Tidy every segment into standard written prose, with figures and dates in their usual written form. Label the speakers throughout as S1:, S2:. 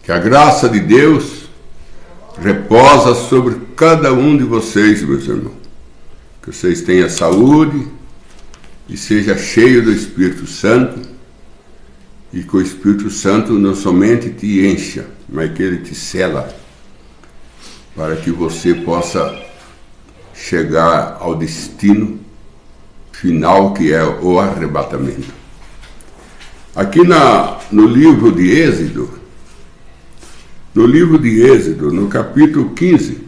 S1: Que a graça de Deus reposa sobre cada um de vocês, meus irmãos. Que vocês tenham saúde e seja cheio do Espírito Santo, e que o Espírito Santo não somente te encha, mas que ele te sela, para que você possa chegar ao destino final, que é o arrebatamento. Aqui no livro de Êxodo, no capítulo 15,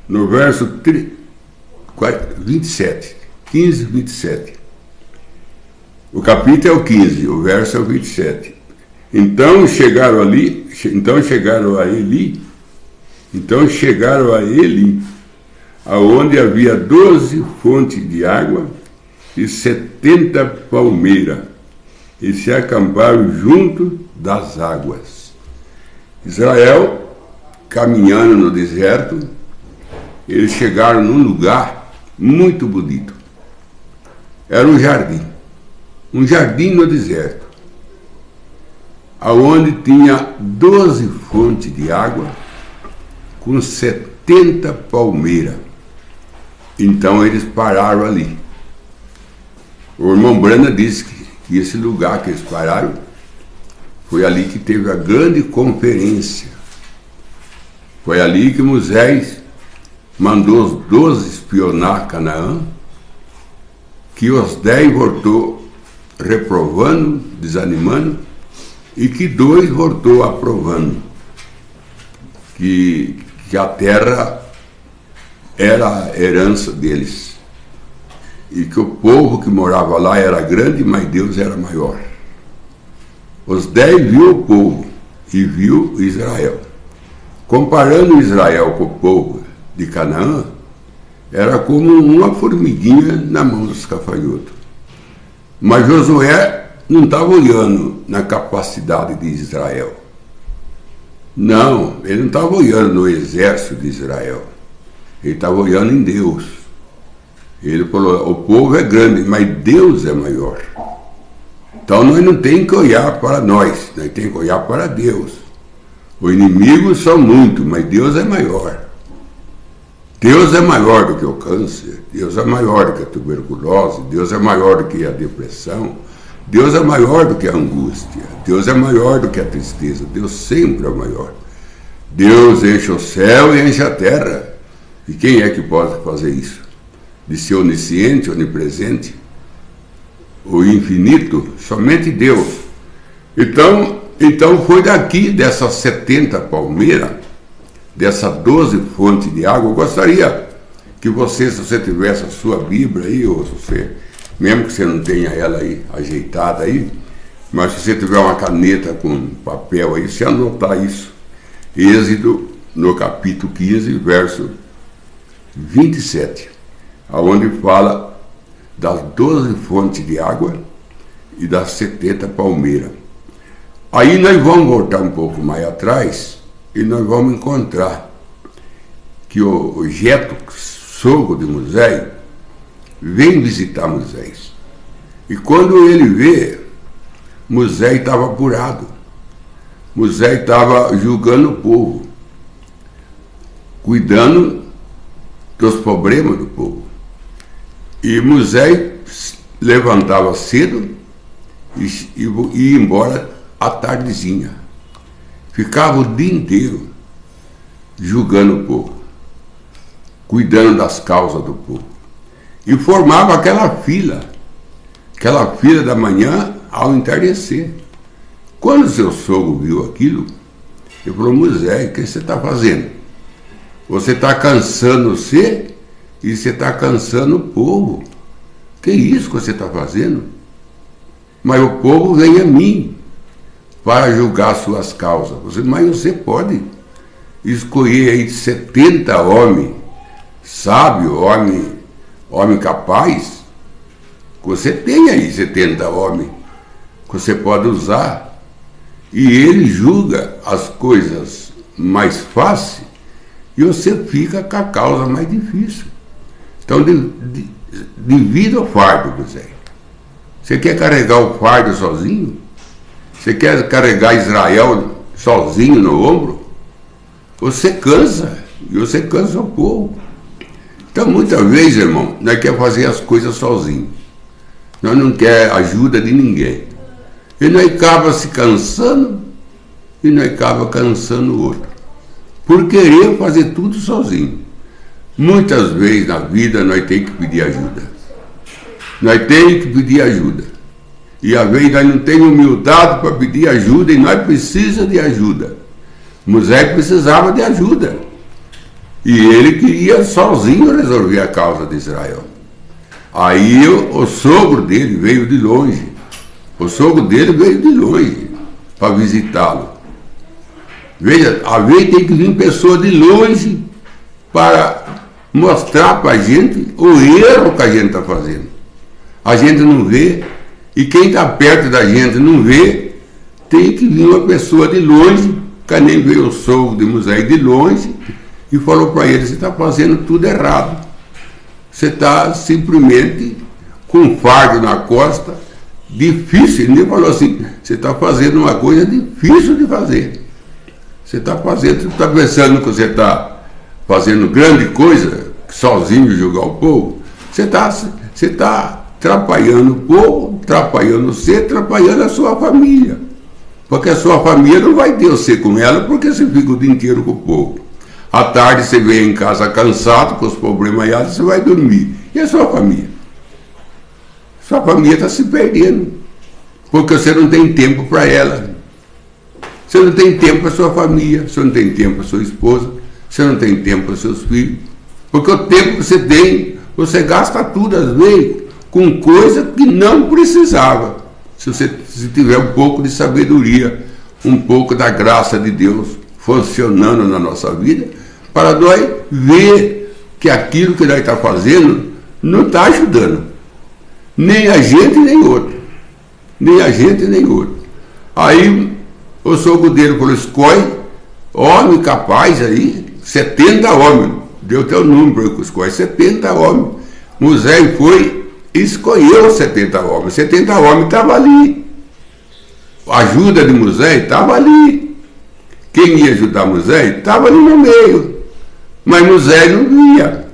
S1: no verso 27, 15, 27. O capítulo é o 15, o verso é o 27. Então chegaram a ele, aonde havia 12 fontes de água e 70 palmeiras, e se acamparam junto das águas. Israel, caminhando no deserto, eles chegaram num lugar muito bonito. Era um jardim no deserto, aonde tinha 12 fontes de água com 70 palmeiras. Então eles pararam ali. O irmão Brana disse que esse lugar que eles pararam foi ali que teve a grande conferência. Foi ali que Moisés mandou os 12 espionar Canaã, que os 10 voltou reprovando, desanimando, e que 2 voltou aprovando, que a terra era a herança deles, e que o povo que morava lá era grande, mas Deus era maior. Os 10 viu o povo e viu Israel. Comparando Israel com o povo de Canaã, era como uma formiguinha na mão dos gafanhotos. Mas Josué não estava olhando na capacidade de Israel. Não, ele não estava olhando no exército de Israel. Ele estava olhando em Deus. Ele falou, o povo é grande, mas Deus é maior. Então nós não temos que olhar para nós temos que olhar para Deus. Os inimigos são muitos, mas Deus é maior. Deus é maior do que o câncer, Deus é maior do que a tuberculose, Deus é maior do que a depressão, Deus é maior do que a angústia, Deus é maior do que a tristeza, Deus sempre é maior. Deus enche o céu e enche a terra. E quem é que pode fazer isso? De ser onisciente, onipresente, o infinito, somente Deus. Então foi daqui, dessas 70 palmeiras, dessas 12 fontes de água. Eu gostaria que você, se você tivesse a sua Bíblia aí, ou se você, mesmo que você não tenha ela aí ajeitada aí, mas se você tiver uma caneta com papel aí, você anotar isso. Êxodo, no capítulo 15, verso 27, aonde fala das 12 fontes de água e das 70 palmeiras. Aí nós vamos voltar um pouco mais atrás e nós vamos encontrar que o Jetro, sogro de Moisés, vem visitar Moisés. E quando ele vê, Moisés estava apurado. Moisés estava julgando o povo, cuidando dos problemas do povo. E Moisés levantava cedo e ia embora à tardezinha. Ficava o dia inteiro julgando o povo, cuidando das causas do povo. E formava aquela fila da manhã ao entardecer. Quando seu sogro viu aquilo, ele falou, Moisés, o que você está fazendo? Você está cansando você e você está cansando o povo. Que isso que você está fazendo? Mas o povo vem a mim para julgar suas causas. Mas você pode escolher aí 70 homens sábios, homem capaz. Você tem aí 70 homens que você pode usar. E ele julga as coisas mais fáceis e você fica com a causa mais difícil. Então, divida o fardo, José. Você quer carregar o fardo sozinho? Você quer carregar Israel sozinho no ombro? Você cansa, e você cansa o povo. Então, muitas vezes, irmão, nós queremos fazer as coisas sozinhos. Nós não queremos ajuda de ninguém. E nós acaba se cansando, e nós acaba cansando o outro. Por querer fazer tudo sozinho. Muitas vezes na vida nós temos que pedir ajuda. Nós temos que pedir ajuda. E às vezes nós não temos humildade para pedir ajuda, e nós precisamos de ajuda. Moisés precisava de ajuda. E ele queria sozinho resolver a causa de Israel. Aí o sogro dele veio de longe. O sogro dele veio de longe para visitá-lo. Veja, às vezes tem que vir pessoa de longe para mostrar para a gente o erro que a gente está fazendo. A gente não vê, e quem está perto da gente não vê, tem que vir uma pessoa de longe, que nem veio o sogro de Moisés de longe, e falou para ele: você está fazendo tudo errado. Você está simplesmente com um fardo na costa, difícil. Ele nem falou assim: você está fazendo uma coisa difícil de fazer. Você está pensando que você está fazendo grande coisa, sozinho julgar o povo. Você está atrapalhando o povo, atrapalhando você, atrapalhando a sua família. Porque a sua família não vai ter você com ela, porque você fica o dia inteiro com o povo. À tarde você vem em casa cansado, com os problemas aí, você vai dormir. E a sua família? Sua família está se perdendo, porque você não tem tempo para ela. Você não tem tempo para sua família, você não tem tempo para sua esposa, você não tem tempo para seus filhos. Porque o tempo que você tem, você gasta tudo às vezes com coisa que não precisava. Se tiver um pouco de sabedoria, um pouco da graça de Deus funcionando na nossa vida, para nós ver que aquilo que nós estamos fazendo não está ajudando. Nem a gente, nem outro. Nem a gente, nem outro. Aí o sogro dele falou: escolhe homem capaz aí, 70 homens. Deu teu número, escolhe 70 homens. Moisés foi e escolheu 70 homens. 70 homens estavam ali. A ajuda de Moisés estava ali. Quem ia ajudar Moisés estava ali no meio. Mas Moisés não vinha.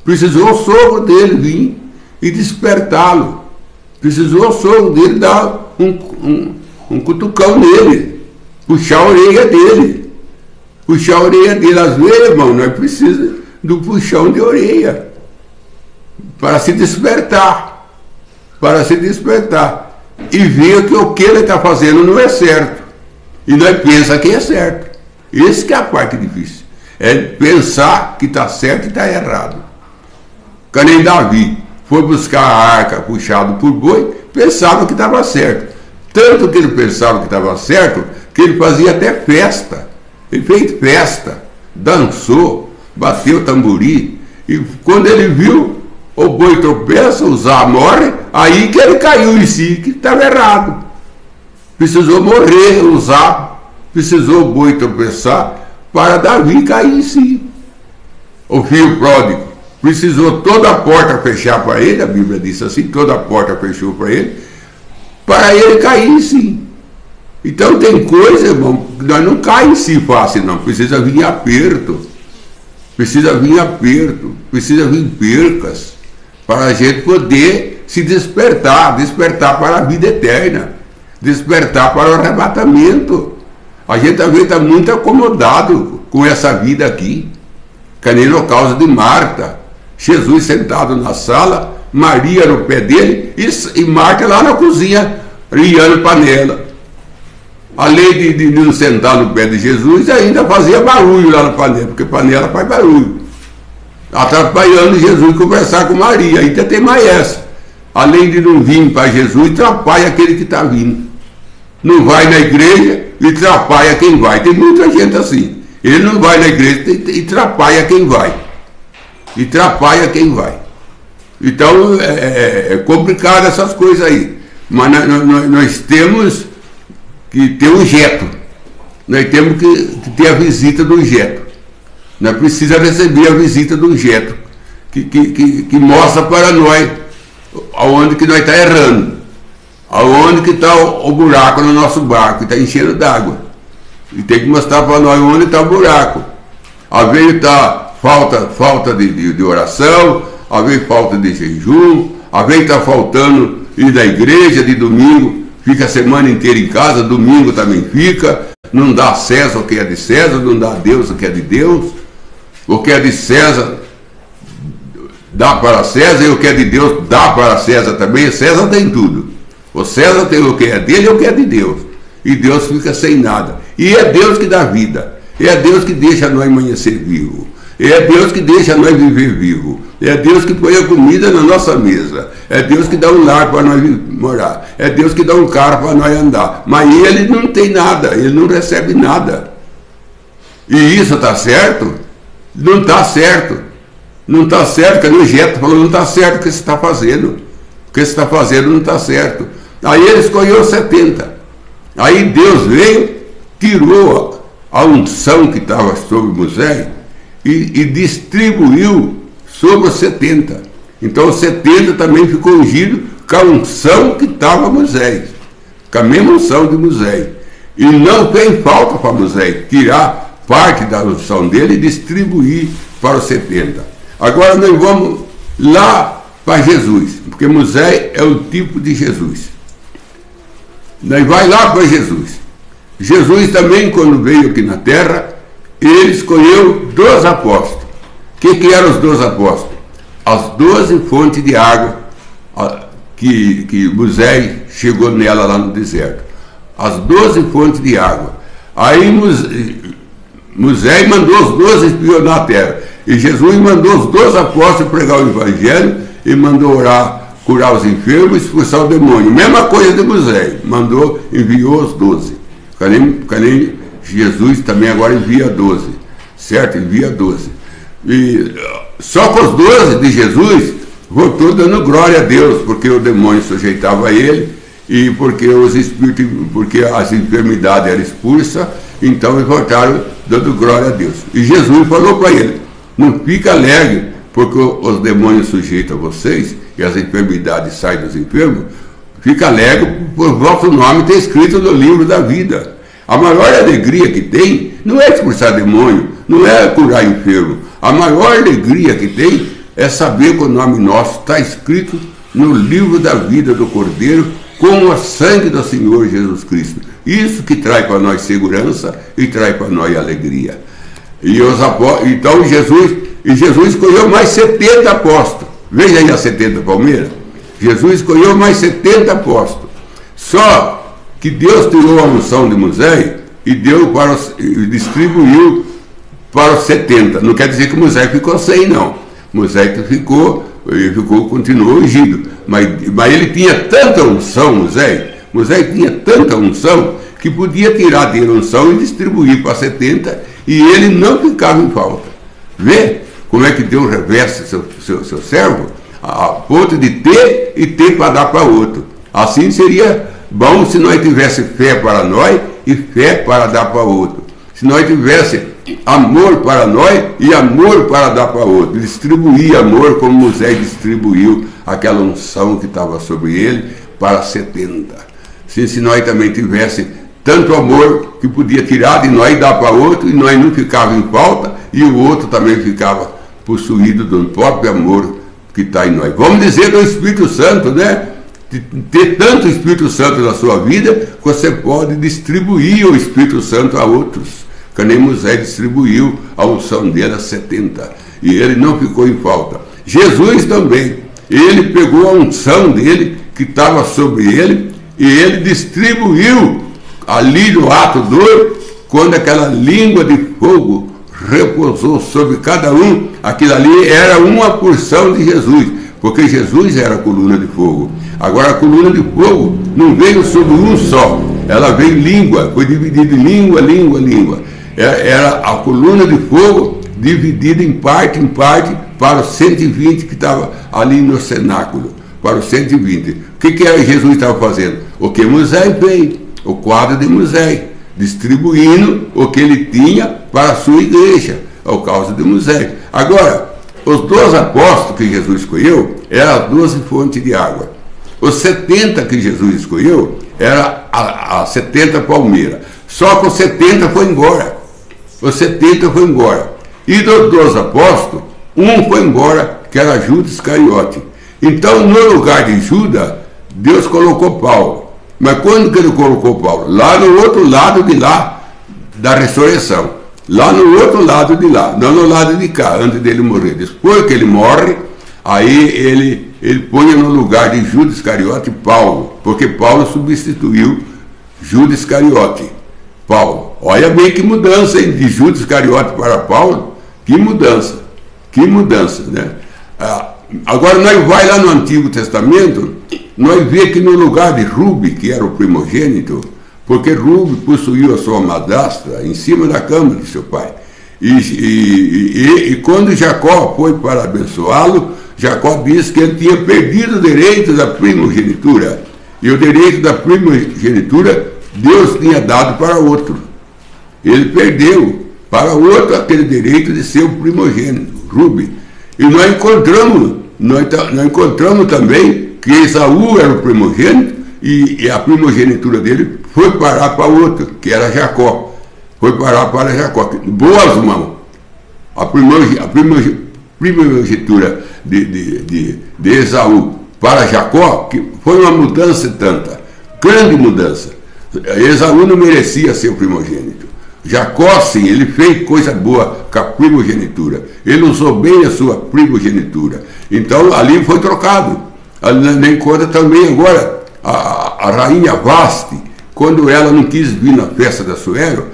S1: Precisou o sogro dele vir e despertá-lo. Precisou o sogro dele dar um cutucão nele. Puxar a orelha dele. Puxar a orelha dele. Às vezes, irmão, nós precisamos do puxão de orelha. Para se despertar. Para se despertar. E ver que o que ele está fazendo não é certo. E nós pensamos que é certo. Essa que é a parte difícil. É pensar que está certo e está errado. Que nem Davi foi buscar a arca puxado por boi, pensava que estava certo. Tanto que ele pensava que estava certo, que ele fazia até festa. Ele fez festa, dançou, bateu tambori. E quando ele viu o boi tropeça, o Zá morre, aí que ele caiu em si, que estava errado. Precisou morrer o Zá, precisou o boi tropeçar para Davi cair em si. O filho pródigo precisou toda a porta fechar para ele, a Bíblia diz assim, toda a porta fechou para ele cair em si. Então tem coisa, irmão, que nós não caímos em si fácil, não. Precisa vir aperto, precisa vir percas, para a gente poder se despertar para a vida eterna, despertar para o arrebatamento. A gente às vezes está muito acomodado com essa vida aqui, que nem no caso de Marta. Jesus sentado na sala, Maria no pé dele e Marta lá na cozinha, riando panela. Além de não sentar no pé de Jesus, ainda fazia barulho lá na panela, porque panela faz barulho. Atrapalhando Jesus conversar com Maria. Ainda tem mais essa. Além de não vir para Jesus, atrapalha aquele que está vindo. Não vai na igreja e atrapalha quem vai. Tem muita gente assim. Ele não vai na igreja e atrapalha quem vai. E atrapalha quem vai. Então é complicado essas coisas aí. Mas nós temos que ter um jeito. Nós temos que ter a visita do jeito. Nós precisamos receber a visita do jeito que mostra para nós aonde que nós está errando. aonde que está o buraco no nosso barco, está enchendo d'água. E tem que mostrar para nós onde está o buraco. Às vezes está falta de oração, às vezes falta de jejum, às vezes está faltando ir da igreja de domingo, fica a semana inteira em casa, domingo também fica, não dá a César o que é de César, não dá a Deus o que é de Deus, o que é de César dá para César e o que é de Deus dá para César também. César tem tudo. O César tem o que é dele e o que é de Deus. E Deus fica sem nada. E é Deus que dá vida. É Deus que deixa nós amanhecer vivo. É Deus que deixa nós viver vivo. É Deus que põe a comida na nossa mesa. É Deus que dá um lar para nós morar. É Deus que dá um carro para nós andar. Mas ele não tem nada. Ele não recebe nada. E isso está certo? Não está certo. Não está certo, que a Nugeta falou, não está certo o que você está fazendo. O que você está fazendo não está certo. Aí ele escolheu 70. Aí Deus veio, tirou a unção que estava sobre Moisés e distribuiu sobre os 70. Então os 70 também ficou ungido com a unção que estava Moisés, com a mesma unção de Moisés. E não fez falta para Moisés tirar parte da unção dele e distribuir para os 70. Agora nós vamos lá para Jesus, porque Moisés é o tipo de Jesus. Nós vai lá para Jesus. Jesus também, quando veio aqui na terra, ele escolheu 12 apóstolos. O que eram os 12 apóstolos? As 12 fontes de água que Moisés chegou nela lá no deserto. As 12 fontes de água. Aí Moisés mandou os 12 espionar a terra. E Jesus mandou os 12 apóstolos pregar o evangelho e mandou orar, curar os enfermos e expulsar o demônio. Mesma coisa de Moisés. Enviou os 12. Cadê Jesus também agora envia 12. Certo? Envia 12. E só com os 12 de Jesus voltou dando glória a Deus, porque o demônio sujeitava a ele e porque os espíritos, porque as enfermidades eram expulsas, então eles voltaram dando glória a Deus. E Jesus falou para ele: não fica alegre, porque os demônios sujeitam a vocês e as enfermidades saem dos enfermos. Fica alegre por vosso nome ter escrito no livro da vida. A maior alegria que tem não é expulsar demônio, não é curar enfermo. A maior alegria que tem é saber que o nome nosso está escrito no livro da vida do Cordeiro, com o sangue do Senhor Jesus Cristo. Isso que traz para nós segurança e traz para nós alegria. Então Jesus escolheu mais 70 apóstolos. Veja aí as 70 palmeiras. Jesus escolheu mais 70 apóstolos. Só que Deus tirou a unção de Moisés e distribuiu para os 70. Não quer dizer que Moisés ficou sem, não. Moisés continuou ungido. Mas ele tinha tanta unção, Moisés tinha tanta unção que podia tirar dele a unção e distribuir para 70 e ele não ficava em falta. Vê como é que Deus reveste seu servo? A ponto de ter e ter para dar para outro. Assim seria bom se nós tivéssemos fé para nós e fé para dar para outro. Se nós tivéssemos amor para nós e amor para dar para outro. Distribuir amor como Moisés distribuiu aquela unção que estava sobre ele para 70. Se nós também tivéssemos tanto amor que podia tirar de nós e dar para outro, e nós não ficávamos em falta, e o outro também ficava possuído do próprio amor que está em nós. Vamos dizer do Espírito Santo, né? Ter tanto Espírito Santo na sua vida, que você pode distribuir o Espírito Santo a outros. Que nem Moisés distribuiu a unção dele a 70. E ele não ficou em falta. Jesus também. Ele pegou a unção dele, que estava sobre ele, e ele distribuiu ali no ato 2, quando aquela língua de fogo repousou sobre cada um. Aquilo ali era uma porção de Jesus, porque Jesus era a coluna de fogo. Agora a coluna de fogo não veio sobre um só, ela veio língua, foi dividida em língua. Era a coluna de fogo dividida em parte, para os 120 que estavam ali no cenáculo, para os 120. O que era Jesus estava fazendo? O que Moisés fez, o quadro de Moisés, distribuindo o que ele tinha para a sua igreja, ao causa de Moisés. Agora, os 12 apóstolos que Jesus escolheu eram as 12 fontes de água. Os 70 que Jesus escolheu era a 70 palmeiras. Só que os 70 foi embora. Os 70 foi embora. E dos 12 apóstolos, um foi embora, que era Judas Iscariote. Então, no lugar de Judas, Deus colocou Paulo. Mas quando que ele colocou Paulo? Lá no outro lado de lá, da ressurreição. Lá no outro lado de lá, não no lado de cá, antes dele morrer. Depois que ele morre, aí ele põe no lugar de Judas Iscariote Paulo, porque Paulo substituiu Judas Iscariote. Paulo. Olha bem que mudança, hein? De Judas Iscariote para Paulo. Que mudança, né? Agora nós vai lá no Antigo Testamento, nós vê que no lugar de Rube, que era o primogênito, porque Rube possuiu a sua madrasta em cima da cama de seu pai. E quando Jacó foi para abençoá-lo, Jacó disse que ele tinha perdido o direito da primogenitura. E o direito da primogenitura Deus tinha dado para outro. Ele perdeu para outro aquele direito de ser o primogênito, Rube. E nós encontramos também que Esaú era o primogênito e a primogenitura dele foi parar para outro, que era Jacó. Foi parar para Jacó. Boas mãos. A primogenitura de Esaú para Jacó, que foi uma mudança tanta, grande mudança. Esaú não merecia ser o primogênito. Jacó, sim, ele fez coisa boa com a primogenitura. Ele usou bem a sua primogenitura. Então, ali foi trocado. Nem conta também agora a rainha Vaste, quando ela não quis vir na festa da Assuero,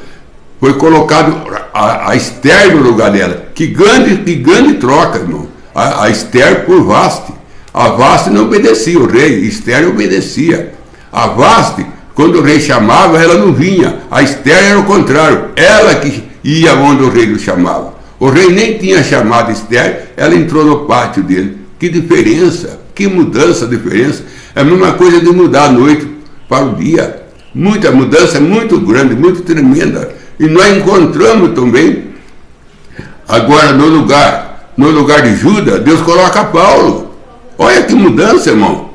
S1: foi colocado a Esther no lugar dela. Que grande troca, irmão. A Esther por Vaste. A Vaste não obedecia o rei, Esther obedecia. A Vaste, quando o rei chamava, ela não vinha. A Esther era o contrário, ela que ia onde o rei o chamava. O rei nem tinha chamado Esther, ela entrou no pátio dele. Que diferença, que mudança, diferença. É a mesma coisa de mudar a noite para o dia. Muita mudança, muito grande, muito tremenda. E nós encontramos também, agora no lugar de Judas, Deus coloca Paulo. Olha que mudança, irmão.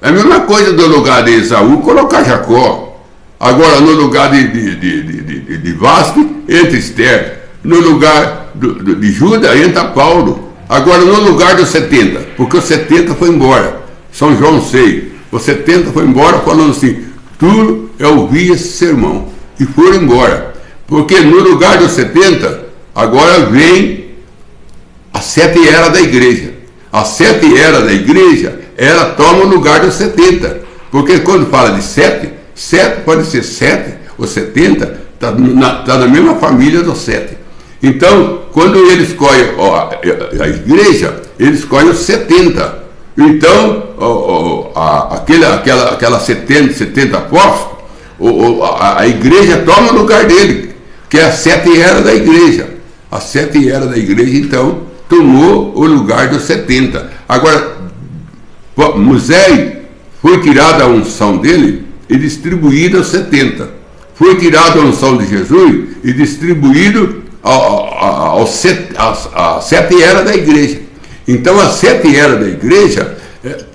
S1: É a mesma coisa do lugar de Esaú, colocar Jacó. Agora, no lugar de Vaste, entra Esther. No lugar de Judas, entra Paulo. Agora, no lugar dos 70, porque os 70 foi embora. São João 6. Os 70 foi embora falando assim, tu eu ouvi esse sermão. E foram embora. Porque no lugar dos 70, agora vem a 7 era da igreja. A 7 era da igreja, ela toma o lugar dos 70. Porque quando fala de 7 pode ser 7 ou 70, está na mesma família dos 7. Então, quando ele escolhe a igreja, ele escolhe os 70. Então, aquela 70 apóstolos, a igreja toma o lugar dele, que é a 7 era da igreja. A 7 era da igreja, então, tomou o lugar dos 70. Agora, Moisés foi tirada a unção dele e distribuída aos 70. Foi tirada a unção de Jesus e distribuído a 7 era da igreja. Então, a 7 era da igreja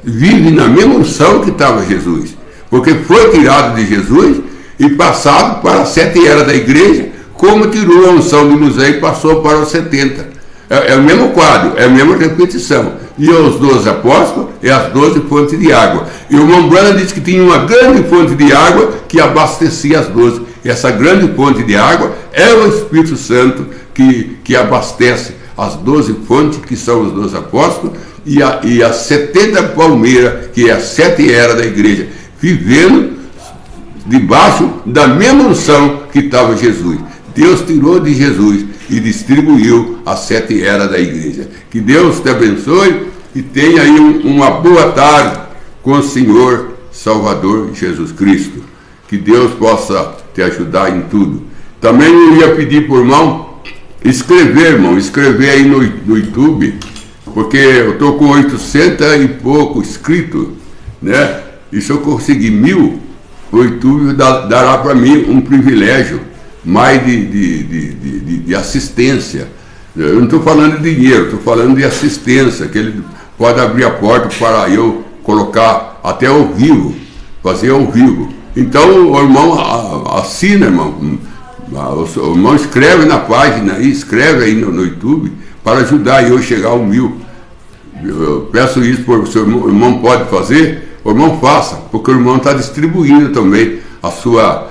S1: vive na mesma unção que estava Jesus. Porque foi tirado de Jesus e passado para a 7 era da igreja, como tirou a unção de Moisés e passou para os 70. É o mesmo quadro, é a mesma repetição. E os 12 apóstolos e as 12 fontes de água. E o Mombrana disse que tinha uma grande fonte de água que abastecia as 12. E essa grande fonte de água é o Espírito Santo que abastece as 12 fontes, que são os 12 apóstolos, e as 70 palmeiras, que é a 7 era da igreja, vivendo debaixo da mesma unção que estava Jesus. Deus tirou de Jesus e distribuiu a 7 era da igreja. Que Deus te abençoe e tenha aí uma boa tarde com o Senhor Salvador Jesus Cristo. Que Deus possa te ajudar em tudo. Também eu ia pedir por irmão, escrever aí no YouTube, porque eu estou com 800 e pouco inscritos, né? E se eu conseguir 1000, o YouTube dará para mim um privilégio mais de assistência. Eu não estou falando de dinheiro, estou falando de assistência, que ele pode abrir a porta para eu colocar até ao vivo, fazer ao vivo. Então o irmão assina, irmão. O irmão escreve na página, escreve aí no YouTube, para ajudar eu a chegar ao 1000. Eu peço isso, porque se o irmão pode fazer, o irmão faça, porque o irmão está distribuindo também a sua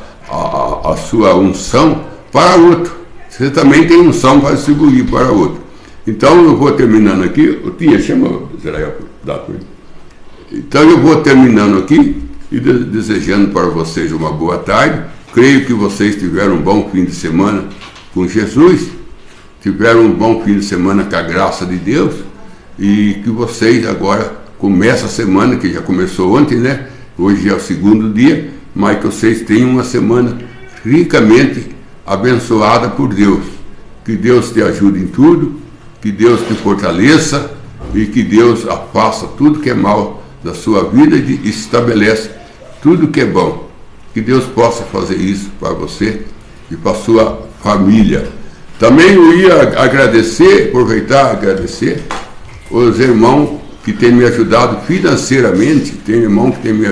S1: unção para outro. Você também tem unção para distribuir para outro. Então eu vou terminando aqui. O Tia, chama o Israel. Então eu vou terminando aqui e desejando para vocês uma boa tarde. Creio que vocês tiveram um bom fim de semana com Jesus, tiveram um bom fim de semana com a graça de Deus, e que vocês agora começam a semana, que já começou ontem, né? Hoje é o segundo dia, mas que vocês tenham uma semana ricamente abençoada por Deus. Que Deus te ajude em tudo, que Deus te fortaleça e que Deus afasta tudo que é mal da sua vida e estabelece tudo que é bom. Que Deus possa fazer isso para você e para a sua família. Também eu ia agradecer, aproveitar e agradecer os irmãos que têm me ajudado financeiramente. Tem irmão que tem me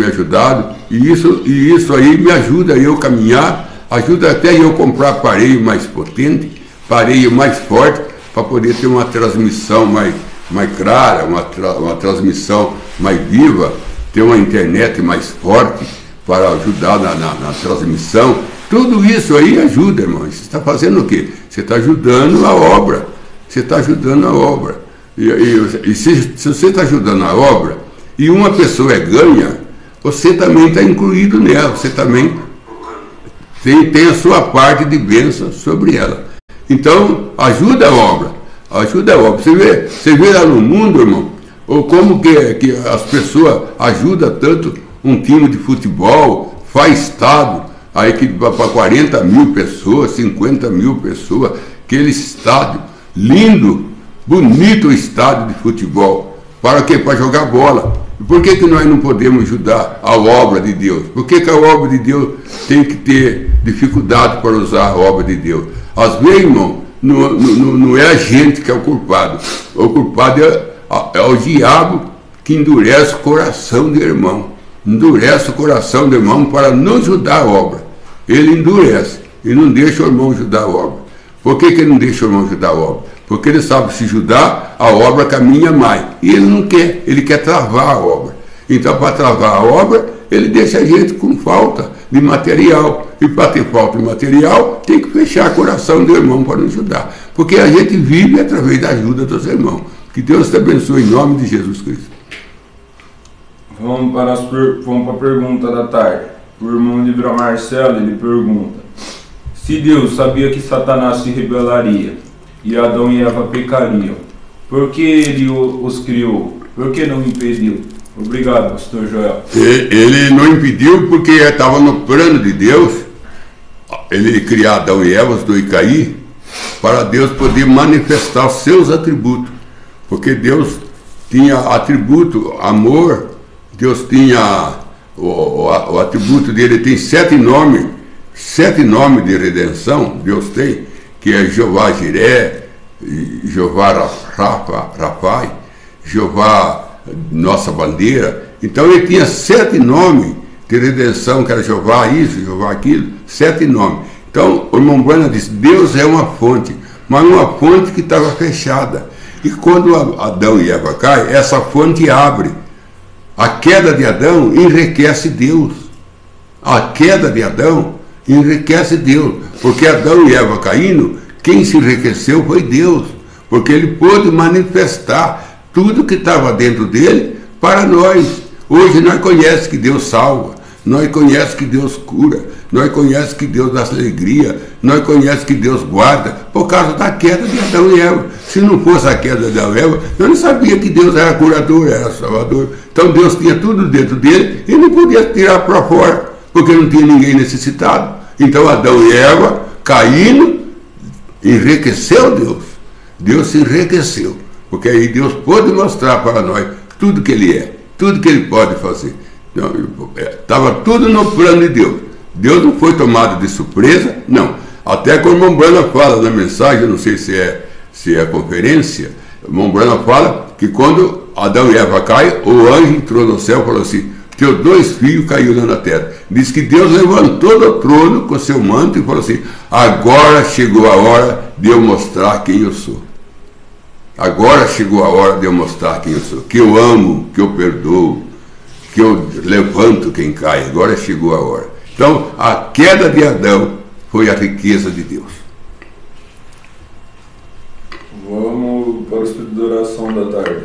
S1: ajudado, e isso aí me ajuda eu caminhar, ajuda até eu comprar aparelho mais potente, aparelho mais forte, para poder ter uma transmissão mais clara, uma transmissão mais viva, ter uma internet mais forte para ajudar na transmissão. Tudo isso aí ajuda, irmão. Você está fazendo o quê? Você está ajudando a obra. Você está ajudando a obra. E se você está ajudando a obra e uma pessoa ganha, você também está incluído nela. Você também tem a sua parte de bênção sobre ela. Então, ajuda a obra. Ajuda a obra. Você vê lá no mundo, irmão, ou como que as pessoas ajudam tanto um time de futebol, faz estádio, aí que para 40 mil pessoas, 50 mil pessoas, aquele estádio lindo, bonito o estádio de futebol. Para quê? Para jogar bola. E por que nós não podemos ajudar a obra de Deus? Por que a obra de Deus tem que ter dificuldade para usar a obra de Deus? Às vezes, irmão, não é a gente que é o culpado. O culpado é o diabo que endurece o coração do irmão. Endurece o coração do irmão para não ajudar a obra. Ele endurece e não deixa o irmão ajudar a obra. Por que ele não deixa o irmão ajudar a obra? Porque ele sabe que se ajudar, a obra caminha mais. E ele não quer, ele quer travar a obra. Então, para travar a obra, ele deixa a gente com falta de material. E para ter falta de material, tem que fechar o coração do irmão para não ajudar. Porque a gente vive através da ajuda dos irmãos. Que Deus te abençoe em nome de Jesus Cristo.
S2: Vamos para a pergunta da tarde. O irmão de Marcelo, ele pergunta: se Deus sabia que Satanás se rebelaria e Adão e Eva pecariam, por que ele os criou? Por que não impediu? Obrigado, pastor Joel.
S1: Ele não impediu porque estava no plano de Deus, ele criar Adão e Eva, os dois cair, para Deus poder manifestar os seus atributos. Porque Deus tinha atributo, amor, Deus tinha o atributo dele, tem 7 nomes de redenção, Deus tem, que é Jeová Jiré, Jeová Rafai, Jeová nossa bandeira. Então ele tinha 7 nomes de redenção, que era Jeová isso, Jeová aquilo, 7 nomes. Então o irmão Branham disse: Deus é uma fonte, mas uma fonte que estava fechada. E quando Adão e Eva caem, essa fonte abre. A queda de Adão enriquece Deus. A queda de Adão enriquece Deus. Porque Adão e Eva caindo, quem se enriqueceu foi Deus. Porque ele pôde manifestar tudo que estava dentro dele para nós. Hoje nós conhecemos que Deus salva, nós conhecemos que Deus cura, nós conhecemos que Deus dá alegria, nós conhecemos que Deus guarda, por causa da queda de Adão e Eva. Se não fosse a queda de Adão e Eva, eu não sabia que Deus era curador, era salvador. Então Deus tinha tudo dentro dele e não podia tirar para fora, porque não tinha ninguém necessitado. Então Adão e Eva, caindo, enriqueceu Deus. Deus se enriqueceu, porque aí Deus pôde mostrar para nós tudo que Ele é, tudo que Ele pode fazer. Estava tudo no plano de Deus. Deus não foi tomado de surpresa, não. Até quando o irmão Branham fala na mensagem, eu não sei se é conferência, o irmão Branham fala que quando Adão e Eva caem, o anjo entrou no céu e falou assim: teus 2 filhos caíram na terra. Diz que Deus levantou do trono com seu manto e falou assim: agora chegou a hora de eu mostrar quem eu sou. Agora chegou a hora de eu mostrar quem eu sou. Que eu amo, que eu perdoo, que eu levanto quem cai. Agora chegou a hora. Então, a queda de Adão foi a riqueza de Deus.
S2: Vamos para o estudo de oração da tarde.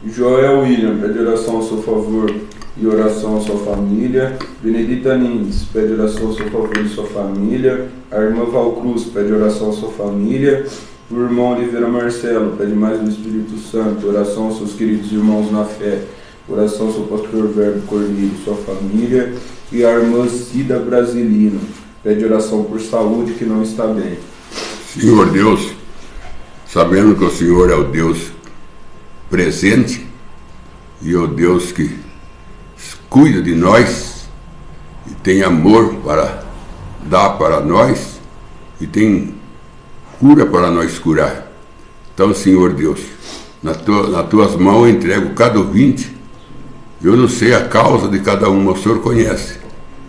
S2: Joel William pede oração ao seu favor e oração à sua família. Benedita Nindes pede oração ao seu favor e sua família. A irmã Valcruz pede oração à sua família. O irmão Oliveira Marcelo pede mais do Espírito Santo. Oração aos seus queridos irmãos na fé. Oração ao seu pastor Verbo Cornélio e sua família. E a irmã Cida Brasilino pede oração por saúde que não está bem.
S1: Senhor Deus, sabendo que o Senhor é o Deus presente e o Deus que cuida de nós e tem amor para dar para nós e tem cura para nós curar. Então, Senhor Deus, nas tuas mãos eu entrego cada ouvinte. Eu não sei a causa de cada um, o Senhor conhece.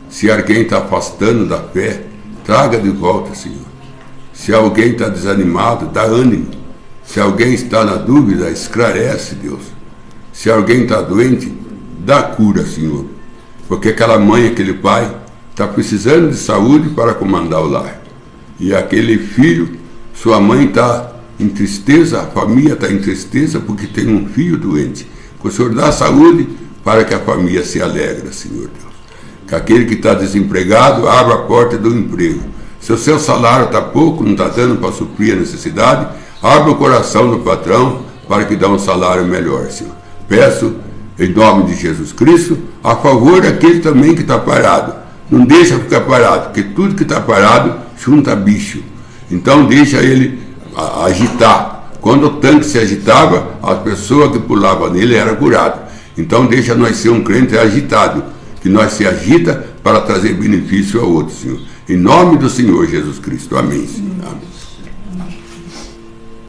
S1: Se alguém está afastando da fé, traga de volta, Senhor. Se alguém está desanimado, dá ânimo. Se alguém está na dúvida, esclarece, Deus. Se alguém está doente, dá cura, Senhor. Porque aquela mãe, aquele pai, está precisando de saúde para comandar o lar. E aquele filho, sua mãe está em tristeza, a família está em tristeza porque tem um filho doente. Que o Senhor dá saúde para que a família se alegre, Senhor Deus. Que aquele que está desempregado, abra a porta do emprego. Se o seu salário está pouco, não está dando para suprir a necessidade, abra o coração do patrão para que dê um salário melhor, Senhor. Peço, em nome de Jesus Cristo, a favor daquele também que está parado. Não deixa ficar parado, porque tudo que está parado junta bicho. Então deixa ele agitar. Quando o tanque se agitava, a pessoa que pulava nele era curada. Então deixa nós ser um crente agitado, que nós se agita para trazer benefício ao outro, Senhor. Em nome do Senhor Jesus Cristo. Amém, Senhor. Amém.